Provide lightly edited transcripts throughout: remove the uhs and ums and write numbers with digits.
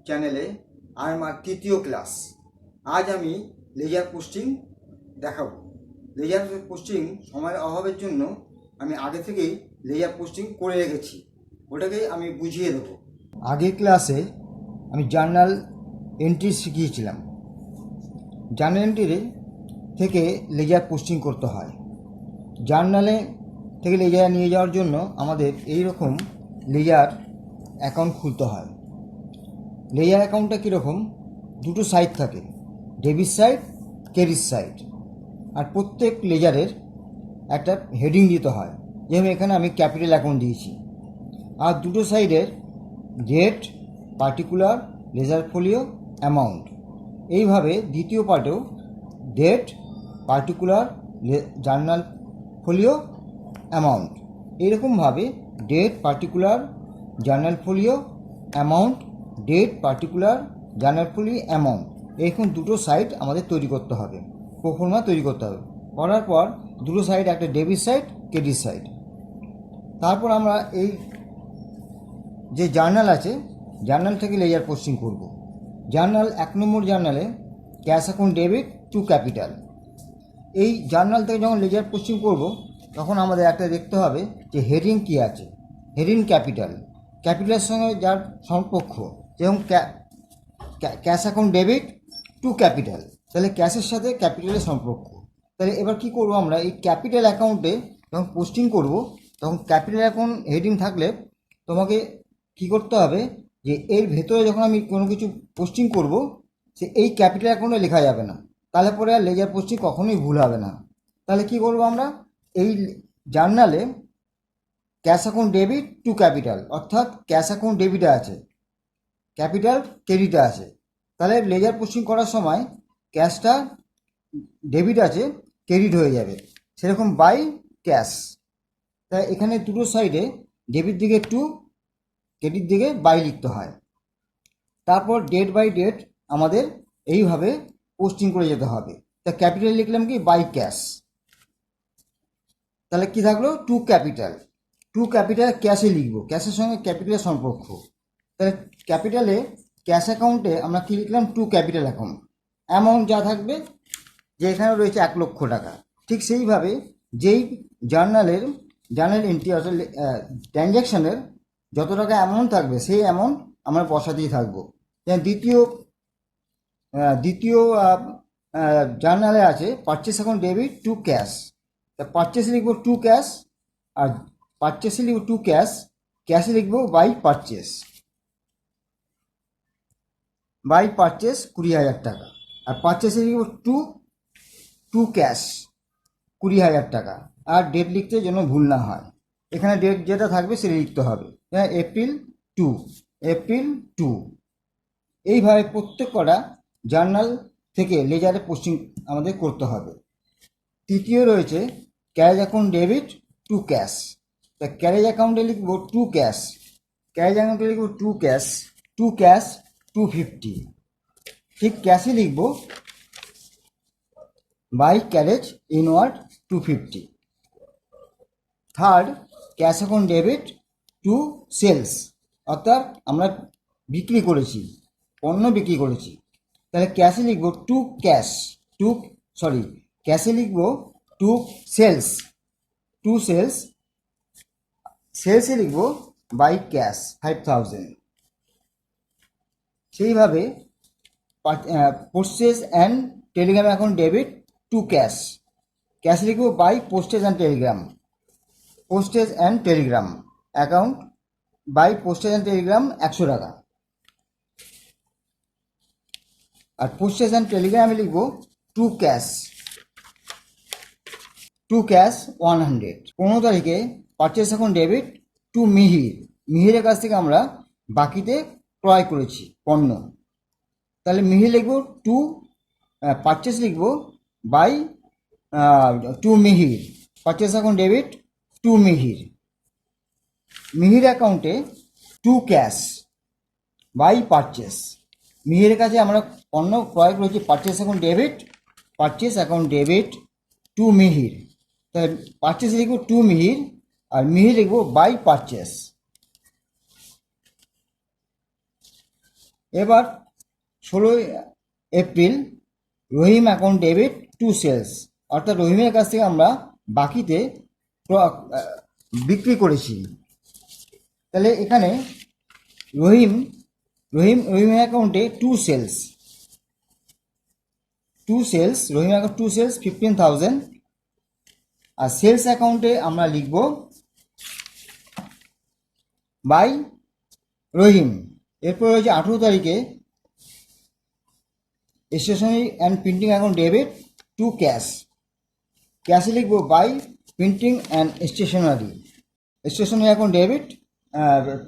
চ্যানেলে আমার তৃতীয় ক্লাস। আজ আমি লেজার পোস্টিং দেখাবো। লেজার পোস্টিং সময়ের অভাবের জন্য আমি আগে থেকেই লেজার পোস্টিং করে রেখেছি, ওটাকে আমি বুঝিয়ে দেবো। আগের ক্লাসে আমি জার্নাল এন্ট্রি শিখিয়েছিলাম। জার্নাল এন্ট্রি থেকে লেজার পোস্টিং করতে হয়। জার্নালে থেকে লেজার নিয়ে যাওয়ার জন্য আমাদের এই রকম লেজার অ্যাকাউন্ট খুলতে হয়। লেজার অ্যাকাউন্টটা কীরকম, দুটো সাইড থাকে, ডেবিট সাইড, ক্রেডিট সাইড। আর প্রত্যেক লেজারের একটা হেডিং দিতে হয়, যেমন এখানে আমি ক্যাপিটাল অ্যাকাউন্ট দিয়েছি। আর দুটো সাইডের date, particular, ledger folio, amount. এইভাবে দ্বিতীয় পার্টেও date, particular, journal folio, amount. এইরকমভাবে date, particular, journal folio, amount, date, particular, journal folio, amount, এরকম দুটো সাইড আমাদের তৈরি করতে হবে, প্রোফর্মা তৈরি করতে হবে। করার পর দুটো সাইড, একটা ডেবিট সাইড, ক্রেডিট সাইড। তারপর আমরা এই যে জার্নাল আছে, জার্নাল থেকে লেজার পোস্টিং করব। জার্নাল 1 নম্বর জার্নালে cash account debit two capital. এই জার্নাল থেকে যখন লেজার পোস্টিং করব তখন আমাদের একটা দেখতে হবে যে হেডিং কী আছে। হেডিং ক্যাপিটাল, ক্যাপিটালের সঙ্গে যার সম্পর্ক, যেমন cash account debit two capital, তাহলে ক্যাশের সাথে ক্যাপিটালের সম্পর্ক। তাহলে এবার কি করব, আমরা এই ক্যাপিটাল অ্যাকাউন্টে যখন পোস্টিং করব তখন ক্যাপিটাল অ্যাকাউন্ট হেডিং থাকলে তোমাকে কি করতে হবে, যে এর ভেতরে যখন আমি কোনো কিছু পোস্টিং করব সে এই ক্যাপিটাল অ্যাকাউন্টে লেখা যাবে না, তাহলে পরে আর লেজার পোস্টিং কখনোই ভুল হবে না। তাহলে কি করব, আমরা এই জার্নালে cash account debit two capital, অর্থাৎ ক্যাশ অ্যাকাউন্ট ডেবিটে আছে, ক্যাপিটাল ক্রেডিটে আছে। তাহলে লেজার পোস্টিং করার সময় ক্যাশটা ডেবিট আছে, ক্রেডিট হয়ে যাবে, সেরকম বাই ক্যাশ। তাই এখানে দুটো সাইডে ডেবিট দিকে টু, ক্রেডিট দিকে বাই লিখতে হয়। তারপর ডেট বাই ডেট আমাদের এইভাবে পোস্টিং করে যেতে হবে। তা ক্যাপিটাল লিখলাম কি, বাই ক্যাশ। তাহলে কি থাকলো, টু ক্যাপিটাল। টু ক্যাপিটাল ক্যাশে লিখব, ক্যাশের সঙ্গে ক্যাপিটালের সম্পর্ক। তাহলে ক্যাপিটালে ক্যাশ অ্যাকাউন্টে আমরা কী লিখলাম, টু ক্যাপিটাল অ্যাকাউন্ট। অ্যামাউন্ট যা থাকবে, যে এখানে রয়েছে 1 লক্ষ টাকা, ঠিক সেইভাবে যেই জার্নাল এন্ট্রি অর্থাৎ ট্রানজ্যাকশানের যত টাকা অ্যামাউন্ট থাকবে সেই অ্যামাউন্ট আমরা বসাতেই থাকবো। দ্বিতীয় জার্নালে আছে purchase account debit to cash. তা পারচেসে লিখবো টু ক্যাশ, আর পারচেসে লিখবো টু ক্যাশ, ক্যাশে লিখবো বাই পারচেস। বাই পারচেস 20,000 টাকা, আর পারচেসে লিখবো টু ক্যাশ 20,000 টাকা। আর ডেট লিখতে যেন ভুল না হয়, এখানে ডেট যেটা থাকবে সেটা লিখতে হবে, এপ্রিল 2। এইভাবে প্রত্যেক কটা জার্নাল থেকে লেজারে পোস্টিং আমাদের করতে হবে। তৃতীয় রয়েছে carriage account debit to cash. তা ক্যারেজ অ্যাকাউন্টে লিখবো টু ক্যাশ, ক্যারেজ অ্যাকাউন্টে লিখবো টু ক্যাশ 250। ঠিক ক্যাশে লিখবো by carriage inward 250। Third, cash account debit to sales, অর্থাৎ আমরা বিক্রি করেছি, পণ্য বিক্রি করেছি। তাহলে ক্যাশে লিখবো ক্যাশে লিখবো টু সেলস, সেলসে লিখবো বাই ক্যাশ 5,000। সেইভাবে postage and telegram account debit to ক্যাশে লিখবো by postage and telegram account by postage and telegram 100 টাকা। আর পোস্টেজ অ্যান্ড টেলিগ্রামে লিখবো টু ক্যাশ 100। 15 তারিখে পারচেস অ্যাকাউন্ট ডেবিট টু মিহিরের কাছ থেকে আমরা বাকিতে ক্রয় করেছি পণ্য। তাহলে মিহির লিখবো টু, পারচেস লিখবো by to Mihir, purchase account debit to Mihir অ্যাকাউন্টে টু ক্যাশ বাই পারচেস। মিহিরের কাছে আমরা পণ্য ক্রয় করেছি, purchase account debit to Mihir. তাই পারচেস লিখবো টু মিহির, আর মিহির লিখবো বাই পারচেস। এবার 16 April Rahim account debit to sales, অর্থাৎ রহিমের কাছ থেকে আমরা বাকিতে বিক্রি করেছি। তাহলে এখানে রহিমের অ্যাকাউন্টে to sales Rahim account to sales 15,000, আর সেলস অ্যাকাউন্টে আমরা লিখব বাই রহিম। এরপর হচ্ছে 18 তারিখে stationery and printing account debit to ক্যাশে লিখব by printing and stationery account debit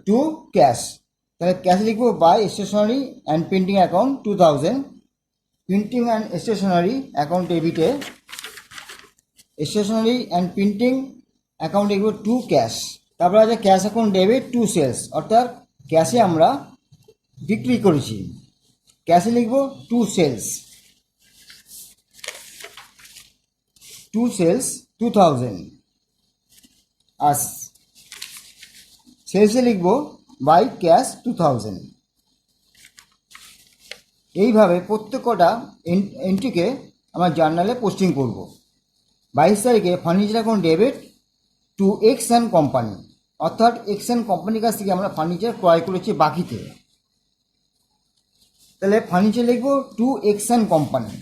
to cash. তাহলে ক্যাশে লিখব by stationery and printing account 2000, printing and stationery account ডেবিটে স্টেশনারি অ্যান্ড প্রিন্টিং অ্যাকাউন্ট লিখব টু ক্যাশ। তারপর আছে cash account debit to sales, অর্থাৎ ক্যাশে আমরা বিক্রি করেছি, ক্যাশে লিখব টু সেলস 2000, আর সেলসে লিখব বাই ক্যাশ 2000। এইভাবে প্রত্যেকটা এন্ট্রিকে আমরা জার্নালে পোস্টিং করব। 22 তারিখে furniture account debit two X and company, অর্থাৎ এক্স অ্যান্ড কোম্পানির কাছ থেকে আমরা ফার্নিচার ক্রয় করেছি বাকিতে। তাহলে ফার্নিচার লিখব to X and company,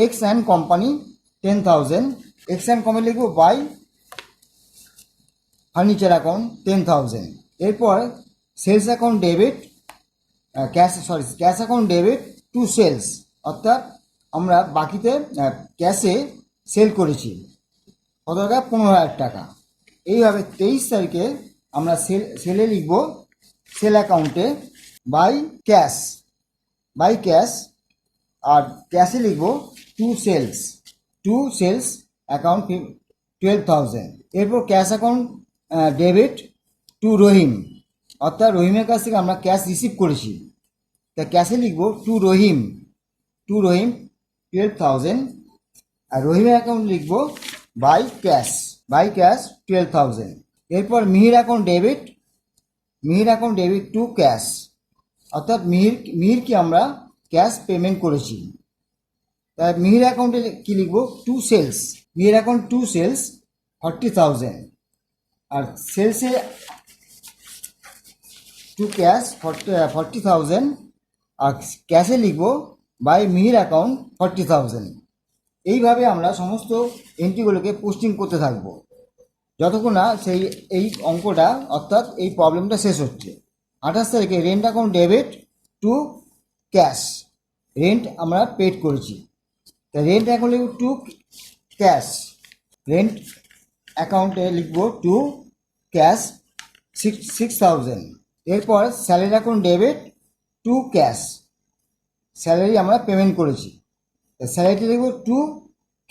X and company 10,000, X and company লিখব বাই ফার্নিচার অ্যাকাউন্ট 10,000। এরপর sales account debit cash account debit to sales, অর্থাৎ আমরা বাকিতে ক্যাশে সেল করেছি কত টাকা, 15,000 টাকা। এইভাবে 23 তারিখে আমরা সেলে লিখব সেল অ্যাকাউন্টে বাই ক্যাশ, আর ক্যাশে লিখব টু সেলস অ্যাকাউন্ট 12,000। এরপর cash account debit to Rahim, অর্থাৎ রহিমের কাছ থেকে আমরা ক্যাশ রিসিভ করেছি, তা ক্যাশে লিখব টু রহিম 12,000, আর রহিমের অ্যাকাউন্ট লিখব বাই ক্যাশ 12,000। এরপর Mihir account debit to cash, অর্থাৎ মিহিরকে আমরা ক্যাশ পেমেন্ট করেছি, তাই মিহির অ্যাকাউন্টে কি লিখব to sales, Mihir account to sales 40,000, আর সেলসে টু ক্যাশ 40,000, আর ক্যাশে লিখব বাই মিহির অ্যাকাউন্ট 40,000। এইভাবে আমরা সমস্ত এন্ট্রিগুলোকে পোস্টিং করতে থাকব যতক্ষণ না এই অঙ্কটা অর্থাৎ এই প্রবলেমটা শেষ হচ্ছে। 28 তারিখে rent account debit to cash, rent আমরা পেড করেছি, তা রেন্ট অ্যাকাউন্ট লিখব টু ক্যাশ, রেন্ট অ্যাকাউন্টে লিখব টু ক্যাশ 6,000। এরপর salary account debit to cash, salary আমরা পেমেন্ট করেছি, স্যালারিটি লিখব টু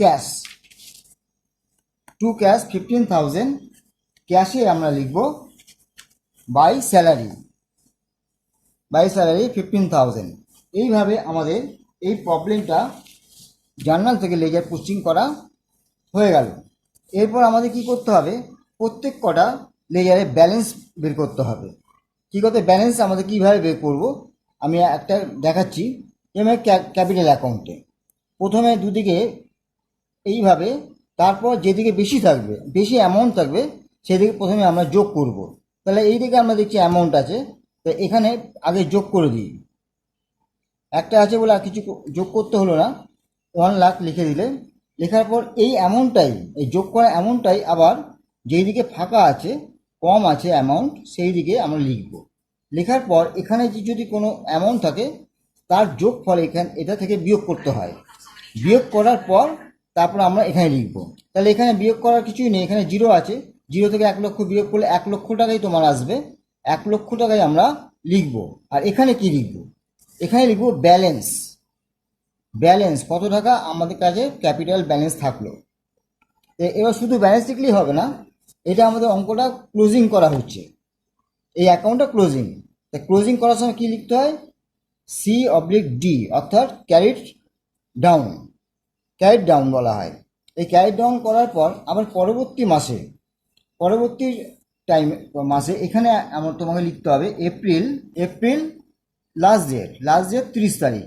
ক্যাশ 15,000, ক্যাশে আমরা লিখব বাই স্যালারি 15,000। এইভাবে আমাদের এই প্রবলেমটা জার্নাল থেকে লেজার পোস্টিং করা হয়ে গেল। এরপর আমাদের কি করতে হবে, প্রত্যেক কটা লেজারে ব্যালেন্স বের করতে হবে। কী করতে ব্যালেন্স আমাদের কীভাবে বের করব আমি একটা দেখাচ্ছি। যেমন ক্যাপিটাল অ্যাকাউন্টে প্রথমে দুদিকে এইভাবে, তারপর যেদিকে বেশি অ্যামাউন্ট থাকবে সেদিকে প্রথমে আমরা যোগ করব। তাহলে এই দিকে আমরা দেখছি অ্যামাউন্ট আছে, তো এখানে আগে যোগ করে দিই। একটা আছে বলে আর কিছু যোগ করতে হলো না, 1 লাখ লিখে দিলে, লেখার পর এই অ্যামাউন্টটাই, এই যোগ করা অ্যামাউন্টটাই আবার যেই দিকে ফাঁকা আছে কম আছে অ্যামাউন্ট সেই দিকে আমরা লিখব। লেখার পর এখানে যদি কোনো অ্যামাউন্ট থাকে তার যোগফল এটা থেকে বিয়োগ করতে হয়, বিয়োগ করার পর তারপর আমরা এখানে লিখব। তাহলে এখানে বিয়োগ করার কিছুই নেই, এখানে 0 আছে, 0 থেকে 1 লক্ষ বিয়োগ করলে 1 লক্ষ টাকাই তোমার আসবে, 1 লক্ষ টাকাই আমরা লিখব। আর এখানে কি লিখব, এখানে লিখব ব্যালেন্স কত টাকা আমাদের কাছে ক্যাপিটাল ব্যালেন্স থাকলো। এবার শুধু ব্যালেন্স লিখলেই হবে না, এটা আমাদের অঙ্কটা ক্লোজিং করা হচ্ছে, এই অ্যাকাউন্টটা ক্লোজিং করার সময় কী লিখতে হয়, C/D, অর্থাৎ ক্যারিড ডাউন বলা হয়। এই ক্যারিড ডাউন করার পর আবার পরবর্তী মাসে এখানে তোমাকে লিখতে হবে এপ্রিল লাস্ট ডেট 30 তারিখ।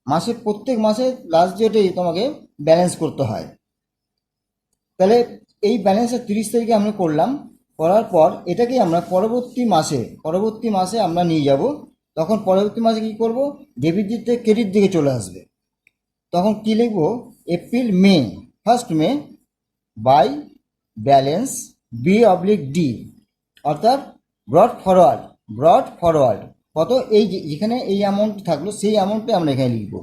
মাসের প্রত্যেক মাসের লাস্ট ডেটেই তোমাকে ব্যালেন্স করতে হয়। তাহলে এই ব্যালেন্সটা 30 তারিখে আমরা করলাম, করার পর এটাকে আমরা পরবর্তী মাসে আমরা নিয়ে যাব। তখন পরবর্তী মাসে কী করব, ডেবিট দিক থেকে ক্রেডিট দিকে চলে আসবে। তখন কী লিখব, April May, 1 May by balance B/D, অর্থাৎ ব্রড ফরওয়ার্ড কত, এই যেখানে এই অ্যামাউন্ট থাকলো সেই অ্যামাউন্টটাই আমরা এখানে লিখব,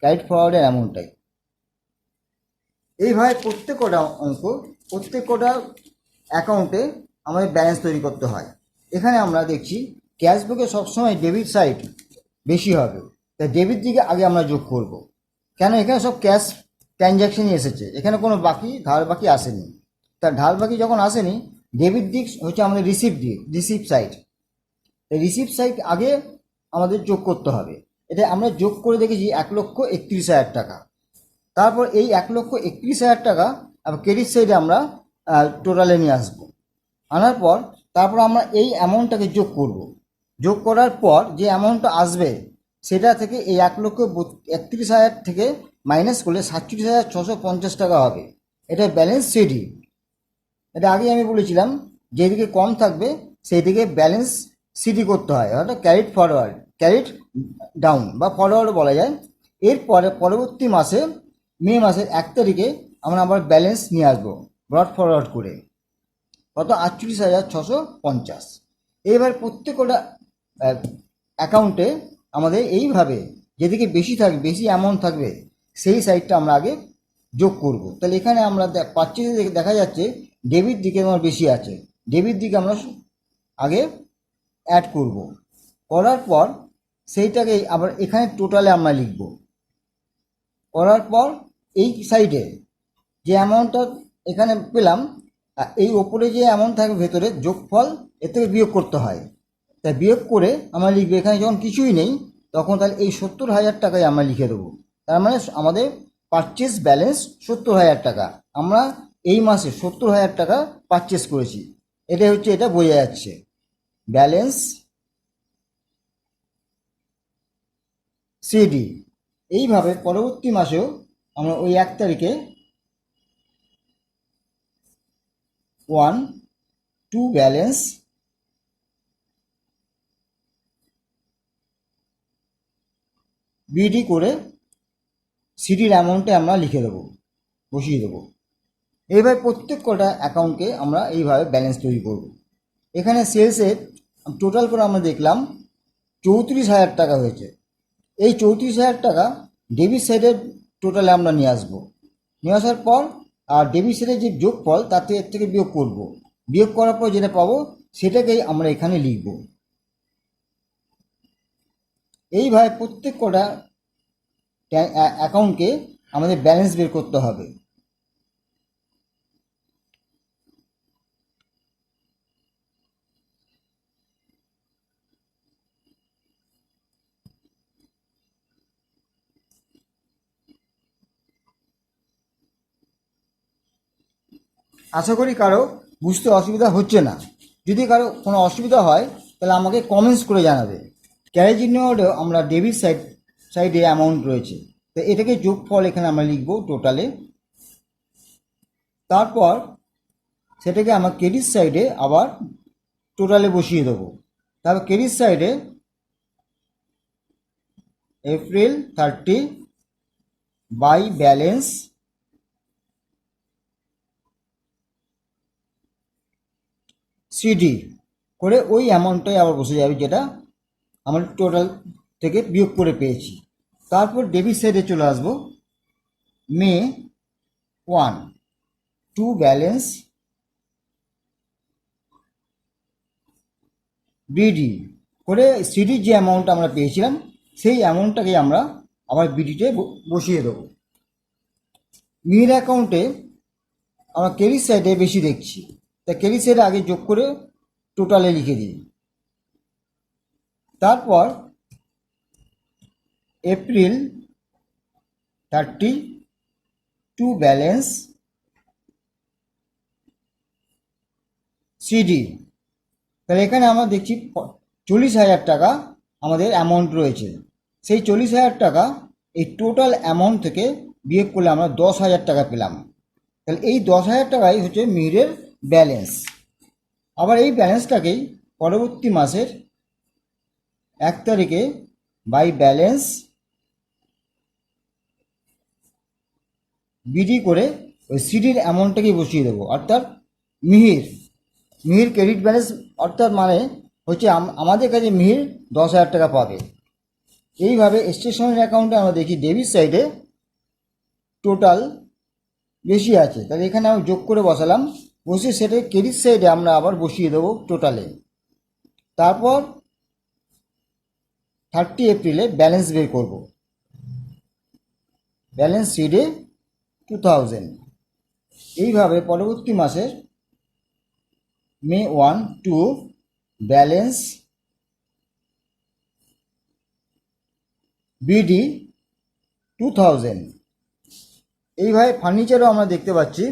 ক্যারিড ফরওয়ার্ডের অ্যামাউন্টটাই। এইভাবে প্রত্যেক কটা অ্যাকাউন্টে আমাদের ব্যালেন্স তৈরি করতে হয়। এখানে আমরা দেখছি ক্যাশবুকে সবসময় ডেবিট সাইড বেশি হবে, তাই ডেবিট দিকে আগে আমরা যোগ করব। কেন, এখানে সব ক্যাশ ট্রানজ্যাকশনই এসেছে, এখানে কোনো ধার বাকি আসেনি। তার ধার বাকি যখন আসেনি, ডেবিট দিক হচ্ছে আমাদের রিসিভ সাইড। এই রিসিভ সাইড আগে আমাদের যোগ করতে হবে। এটা আমরা যোগ করে দেখেছি 1,31,000 টাকা। তারপর এই 1,31,000 টাকা আবার ক্রেডিট সাইডে আমরা টোটালে নিয়ে আসবো। আনার পর তারপর আমরা এই অ্যামাউন্টটাকে যোগ করব। যোগ করার পর যে অ্যামাউন্টটা আসবে সেটা থেকে এই 1,31,000 থেকে মাইনাস করলে 37,650 টাকা হবে। এটা ব্যালেন্স সিডি। এটা আগে আমি বলেছিলাম, যেদিকে কম থাকবে সেই দিকে ব্যালেন্স সিডি করতে হয়, অর্থাৎ ক্যারিড ডাউন বা ফরওয়ার্ড বলা যায়। এরপরে পরবর্তী মাসে মে মাসের 1 তারিখে আমরা আবার ব্যালেন্স নিয়ে আসবো ব্রড ফরওয়ার্ড করে, কত, 48,650। এবার প্রত্যেকটা অ্যাকাউন্টে আমাদের এইভাবে যেদিকে বেশি অ্যামাউন্ট থাকবে সেই সাইডটা আমরা আগে যোগ করব। তাহলে এখানে আমরা পাচ্ছি যে দেখা যাচ্ছে ডেবিট দিকে আমার বেশি আছে, ডেবিট দিকে আমরা আগে অ্যাড করব। করার পর সেইটাকে আবার এখানে টোটালে আমরা লিখব। করার পর এই সাইডে যে অ্যামাউন্টটা এখানে পেলাম, এই ওপরে যে অ্যামাউন্ট থাকবে ভেতরে যোগফল, এর থেকে বিয়োগ করতে হয়। তাই বিয়োগ করে আমরা লিখবো, এখানে যখন কিছুই নেই তখন তাহলে এই 70,000 টাকায় আমরা লিখে দেবো। তার মানে আমাদের পারচেস ব্যালেন্স 70,000 টাকা, আমরা এই মাসে 70,000 টাকা পারচেস করেছি। এটা বোঝা যাচ্ছে ব্যালেন্স সিডি। এইভাবে পরবর্তী মাসেও আমরা ওই 1 তারিখে 1-2 ব্যালেন্স বিডি করে সিডির অ্যামাউন্টে আমরা লিখে দেবো, বসিয়ে দেবো। এইভাবে প্রত্যেক কটা অ্যাকাউন্টকে আমরা এইভাবে ব্যালেন্স তৈরি করব। এখানে সেলসের টোটাল করে আমরা দেখলাম 34,000 টাকা হয়েছে। এই 34,000 টাকা ডেবিট সাইডের টোটালে আমরা নিয়ে আসবো। নিয়ে আসার পর আর ডেবিট সাইডের যে যোগফল তাতে এর থেকে বিয়োগ করব। বিয়োগ করার পর যেটা পাবো সেটাকেই আমরা এখানে লিখব। এইভাবে প্রত্যেক কটা অ্যাকাউন্টকে আমাদের ব্যালেন্স বের করতে হবে। আশা করি কারো বুঝতে অসুবিধা হচ্ছে না। যদি কারো কোনো অসুবিধা হয় তাহলে আমাকে কমেন্টস করে জানাবে। ক্যারেজ ইনওয়ার্ডেও আমরা ডেবিট সাইডে অ্যামাউন্ট রয়েছে, তো এটাকে যোগফল এখানে আমরা লিখব টোটালে। তারপর সেটাকে আমরা ক্রেডিট সাইডে আবার টোটালে বসিয়ে দেবো। তারপর ক্রেডিট সাইডে এপ্রিল 30 বাই ব্যালেন্স সিডি করে ওই অ্যামাউন্টটাই আবার বসে যাবে, যেটা আমরা টোটাল থেকে বিয়োগ করে পেয়েছি। তারপর ডেবিট সাইডে চলে আসবো, মে 1-2 ব্যালেন্স বিডি করে সিডির যে অ্যামাউন্ট আমরা পেয়েছিলাম সেই অ্যামাউন্টটাকে আমরা আবার বিডিতে বসিয়ে দেবো। মেয়ের অ্যাকাউন্টে আমরা ক্রেডিট সাইডে বেশি দেখছি, তা ক্রেডিট সাইডে আগে যোগ করে টোটালে লিখে দিই। তারপর এপ্রিল 30 ব্যালেন্স সিডি। তাহলে এখানে আমরা দেখছি 40,000 টাকা আমাদের অ্যামাউন্ট রয়েছে, সেই 40,000 টাকা এই টোটাল অ্যামাউন্ট থেকে বিয়োগ করলে আমরা 10,000 টাকা পেলাম। তাহলে এই 10,000 টাকাই হচ্ছে মিহিরের ব্যালেন্স। আবার এই ব্যালেন্সটাকেই পরবর্তী মাসের 1 তারিখে বাই ব্যালেন্স বিডি করে ওই সিডির অ্যামাউন্টটাকেই বসিয়ে দেবো, অর্থাৎ মিহির ক্রেডিট ব্যালেন্স, অর্থাৎ মানে হচ্ছে আমাদের কাছে মিহির 10,000 টাকা পাবে। এইভাবে স্টেশনারি অ্যাকাউন্টে আমরা দেখি ডেবিট সাইডে টোটাল বেশি আছে, তাহলে এখানে আমি যোগ করে বসালাম, বসিয়ে সেটা ক্রেডিট সাইডে আমরা আবার বসিয়ে দেবো টোটালে। তারপর 30 এপ্রিলে ব্যালেন্স বের করব, ব্যালেন্স শিটে 2000। এইভাবে পরবর্তী মাসের মে 1 টু ব্যালেন্স বিডি 2000। এইভাবে ফার্নিচারও আমরা দেখতে পাচ্ছি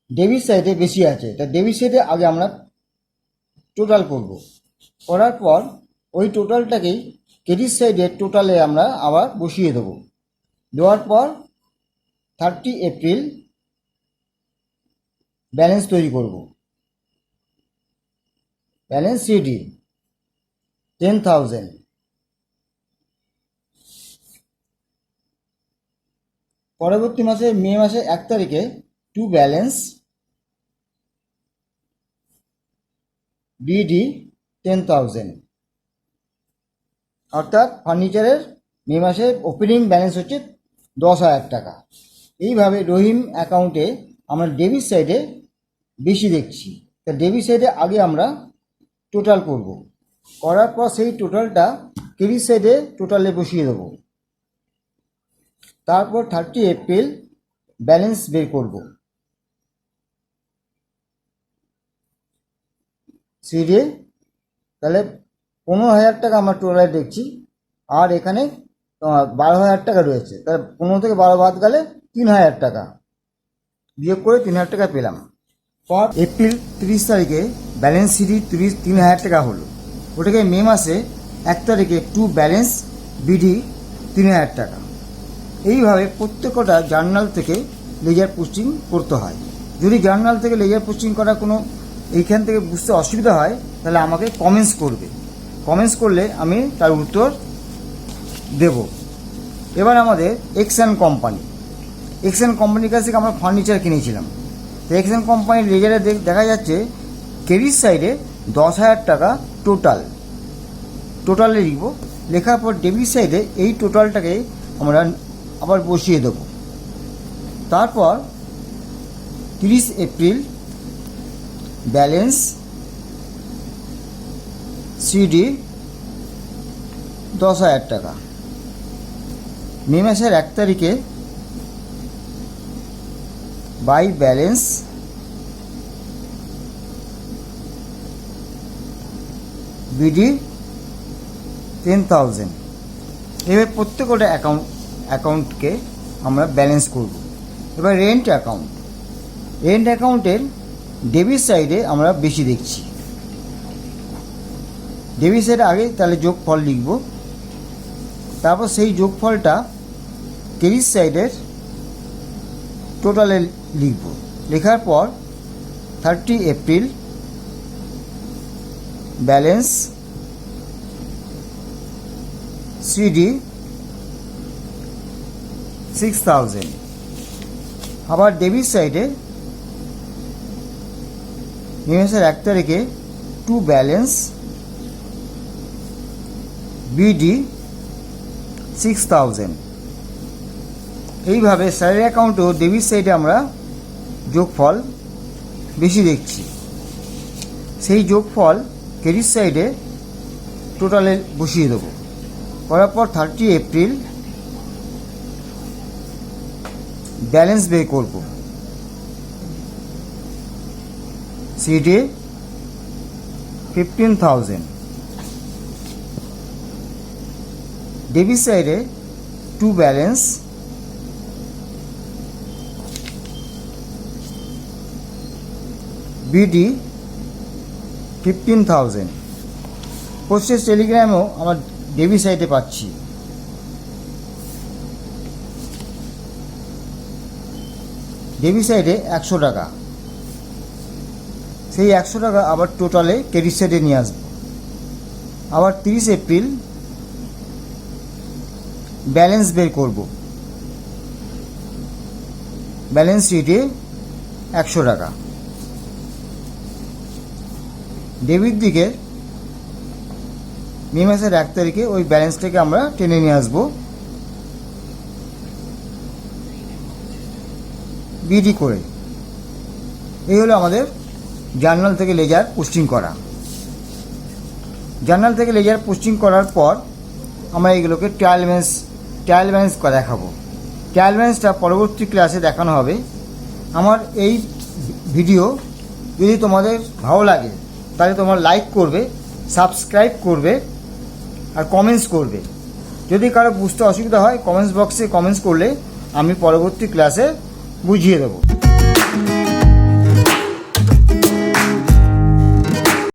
ডেবিট সাইডে বেশি আছে, তা ডেবিট সাইডে আগে আমরা টোটাল করব, করার পর ওই টোটালটাকেই ক্রেডিট সাইডের টোটালে আমরা আবার বসিয়ে দেবো। দেওয়ার পর 30 এপ্রিল ব্যালেন্স তৈরি করব, ব্যালেন্স সিডি 10,000। পরবর্তী মাসে মে মাসের 1 তারিখে টু ব্যালেন্স বিডি 10,000, অর্থাৎ ফার্নিচারের মে মাসের ওপেনিং ব্যালেন্স হচ্ছে 10,000 টাকা। এইভাবে রহিম অ্যাকাউন্টে আমরা ডেবিট সাইডে বেশি দেখছি, তা ডেবিট সাইডে আগে আমরা টোটাল করব, করার পর সেই টোটালটা ক্রেডিট সাইডে টোটালে বসিয়ে দেবো। তারপর 30 এপ্রিল ব্যালেন্স বের করব, সিডে তাহলে 15,000 টাকা আমরা টোটালে দেখছি, আর এখানে 12,000 টাকা রয়েছে, তাহলে 15 থেকে 12 বাদ গেলে 3,000 টাকা, বিয়োগ করে 3,000 টাকা পেলাম। পর এপ্রিল 30 তারিখে ব্যালেন্স সিডি 3,000 টাকা হলো, ওটাকে মে মাসে 1 তারিখে টু ব্যালেন্স বিডি 3,000 টাকা। এইভাবে প্রত্যেকটা জার্নাল থেকে লেজার পোস্টিং করতে হয়। যদি জার্নাল থেকে লেজার পোস্টিং করা কোনো এইখান থেকে বুঝতে অসুবিধা হয় তাহলে আমাকে কমেন্টস করবে, কমেন্টস করলে আমি তার উত্তর দেব। এবার আমাদের এক্সএন কোম্পানির কাছ থেকে আমরা ফার্নিচার কিনেছিলাম, তো এক্সএন কোম্পানির লেজারে দেখা যাচ্ছে ক্রেডিট সাইডে 10,000 টাকা টোটালে লিখব, লেখার পর ডেবিট সাইডে এই টোটালটাকে আমরা আবার বসিয়ে দেব। তারপর 30 এপ্রিল ব্যালেন্স সিডি 10,000 টাকা। মে মাসের 1 তারিখে বাই ব্যালেন্স বিডি 10,000। এবার প্রত্যেকটা অ্যাকাউন্টকে আমরা ব্যালেন্স করব। এবার রেন্ট অ্যাকাউন্টের ডেবিট সাইডে আমরা বেশি দেখছি, ডেবিট সাইডে আগে তাহলে যোগফল লিখব, তারপর সেই যোগফলটা ক্রেডিট সাইডের টোটালে লিখব, লেখার পর 30 এপ্রিল ব্যালেন্স সিডি 6,000। আবার ডেবিট সাইডে মে মাসের 1 তারিখে টু ব্যালেন্স বিডি 6,000। এইভাবে স্যালারি অ্যাকাউন্টও ডেবিট সাইডে আমরা যোগফল বেশি দেখছি, সেই যোগফল ক্রেডিট সাইডে টোটালে বসিয়ে দেবো। করার পর 30 এপ্রিল ব্যালেন্স বের করব, সিডি 15,000। ডেবিট সাইডে টু ব্যালেন্স বিডি 15,000। প্রসেস টেলিগ্রামেও আমার ডেবিট সাইটে পাচ্ছি। ডেবিট সাইডে 100 টাকা, সেই 100 টাকা আবার টোটালে ক্রেডিট সাইডে নিয়ে আসবো। আবার 30 এপ্রিল ব্যালেন্স বের করব। ব্যালেন্স শিটে 100 টাকা, ডেবিট দিকে মে মাসের 1 তারিখে ওই ব্যালেন্সটাকে আমরা টেনে নিয়ে আসবো বিডি করে। এই হলো আমাদের জার্নাল থেকে লেজার পোস্টিং করা। জার্নাল থেকে লেজার পোস্টিং করার পর আমরা এইগুলোকে ট্রায়াল ব্যালেন্স দেখাবো। ট্রায়াল ব্যালেন্সটা পরবর্তী ক্লাসে দেখানো হবে। আমার এই ভিডিও যদি তোমাদের ভালো লাগে তাহলে তোমরা লাইক করবে, সাবস্ক্রাইব করবে আর কমেন্টস করবে। যদি কারো বুঝতে অসুবিধা হয় কমেন্টস বক্সে কমেন্টস করলে আমি পরবর্তী ক্লাসে বুঝিয়ে দেবো।